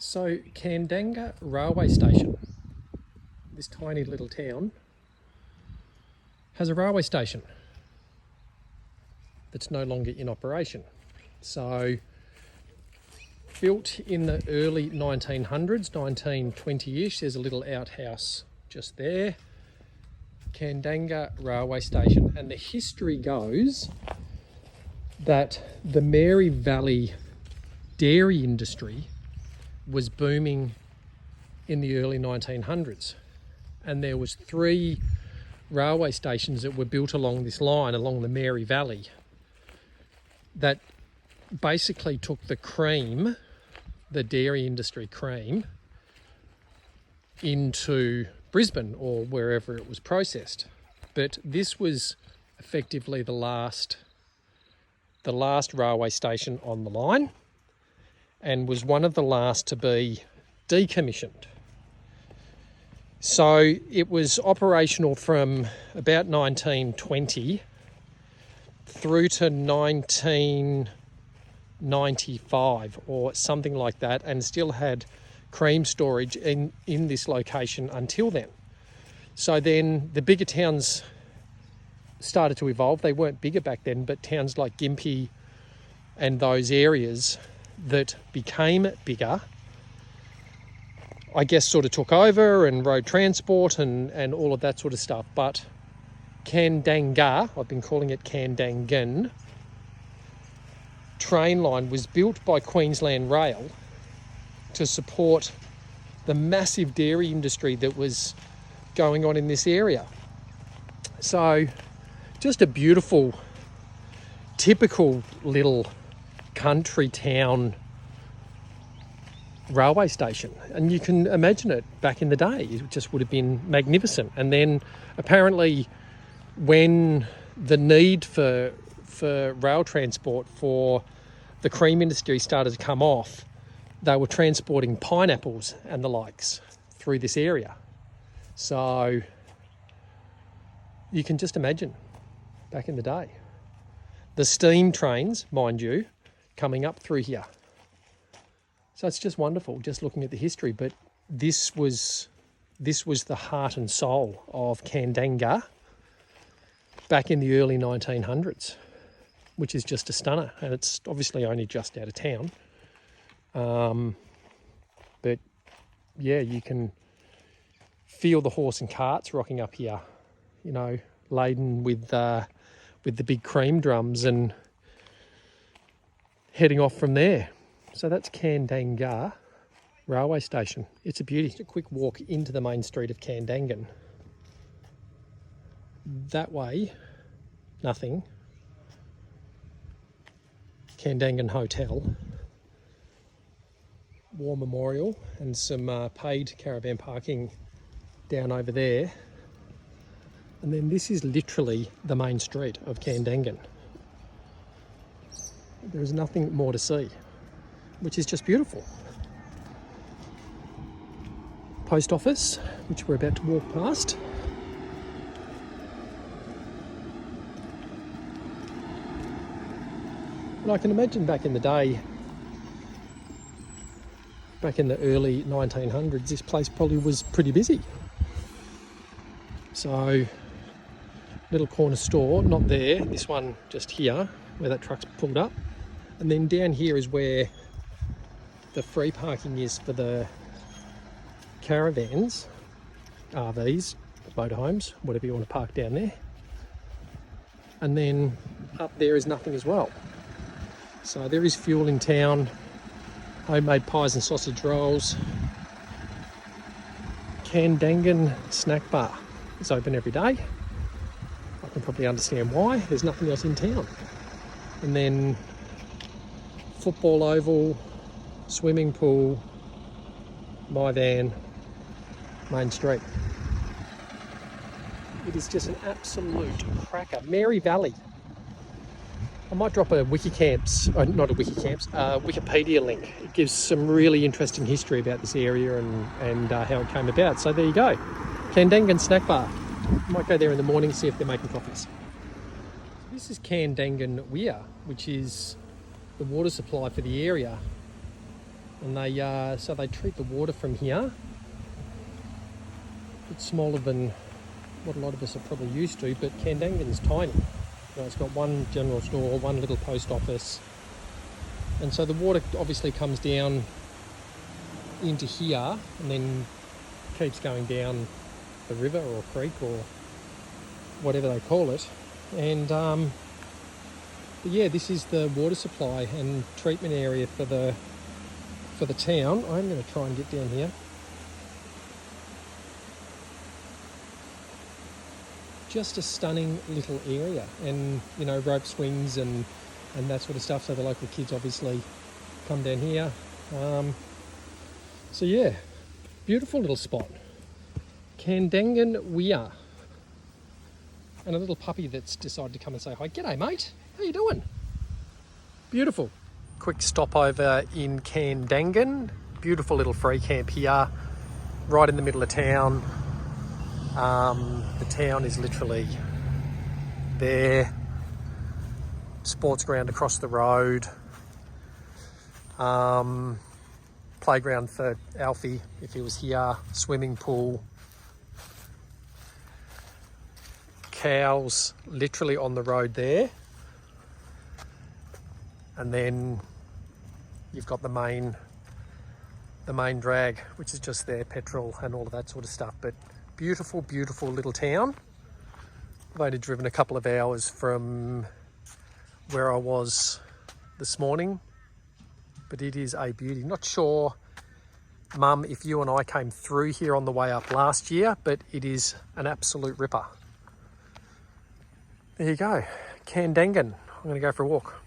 So Kandanga railway station, this tiny little town, has a railway station that's no longer in operation. So built in the early 1900s, 1920-ish, there's a little outhouse just there. Kandanga railway station, and the history goes that the Mary Valley dairy industry was booming in the early 1900s, and there was 3 railway stations that were built along this line, along the Mary Valley, that basically took the cream, the dairy industry cream, into Brisbane or wherever it was processed. But this was effectively the last railway station on the line, and was one of the last to be decommissioned. So it was operational from about 1920 through to 1995 or something like that, and still had cream storage in this location until then. So then the bigger towns started to evolve. They weren't bigger back then, but towns like Gympie and those areas that became bigger, I guess, sort of took over, and road transport and all of that sort of stuff. But Kandanga, I've been calling it Kandangan, train line was built by Queensland Rail to support the massive dairy industry that was going on in this area. So just a beautiful, typical little country town railway station, and you can imagine it back in the day. It just would have been magnificent. And then apparently when the need for rail transport for the cream industry started to come off, they were transporting pineapples and the likes through this area. So you can just imagine back in the day. The steam trains, mind you, coming up through here. So it's just wonderful just looking at the history. But this was the heart and soul of Kandanga back in the early 1900s, which is just a stunner. And it's obviously only just out of town. But yeah, you can feel the horse and carts rocking up here, you know, laden with the big cream drums and heading off from there. So that's Kandanga railway station. It's a beauty. Just a quick walk into the main street of Kandangan. That way, nothing. Kandangan Hotel, War Memorial, and some paid caravan parking down over there. And then this is literally the main street of Kandangan. There is nothing more to see, which is just beautiful. Post office, which we're about to walk past. And I can imagine back in the day, back in the early 1900s, this place probably was pretty busy. So, little corner store, not there, this one just here, where that truck's pulled up. And then down here is where the free parking is for the caravans, RVs, motorhomes, whatever you want to park down there. And then up there is nothing as well. So there is fuel in town, homemade pies and sausage rolls. Kandangan snack bar is open every day. I can probably understand why. There's nothing else in town. And then football oval, swimming pool, my van, main street. It is just an absolute cracker. Mary Valley. I might drop a Wikipedia link. It gives some really interesting history about this area and how it came about. So there you go. Kandangan snack bar. Might go there in the morning, see if they're making coffees. This is Kandangan Weir, which is the water supply for the area. And so they treat the water from here. It's smaller than what a lot of us are probably used to, but Kandangan's tiny. It's got one general store, one little post office, and so the water obviously comes down into here and then keeps going down the river or creek or whatever they call it. And but yeah, this is the water supply and treatment area for the town. I'm going to try and get down here. Just a stunning little area, and you know, rope swings and that sort of stuff, so the local kids obviously come down here. So yeah, beautiful little spot. Kandangan Weir. And a little puppy that's decided to come and say hi. G'day mate, how you doing? Beautiful. Quick stopover in Kandangan. Beautiful little free camp here, right in the middle of town. The town is literally there. Sports ground across the road. Playground for Alfie if he was here. Swimming pool. Cows literally on the road there. And then you've got the main drag, which is just there, petrol and all of that sort of stuff. But beautiful, beautiful little town. I've only driven a couple of hours from where I was this morning, but it is a beauty. Not sure, Mum, if you and I came through here on the way up last year, but it is an absolute ripper. There you go, Kandangan. I'm going to go for a walk.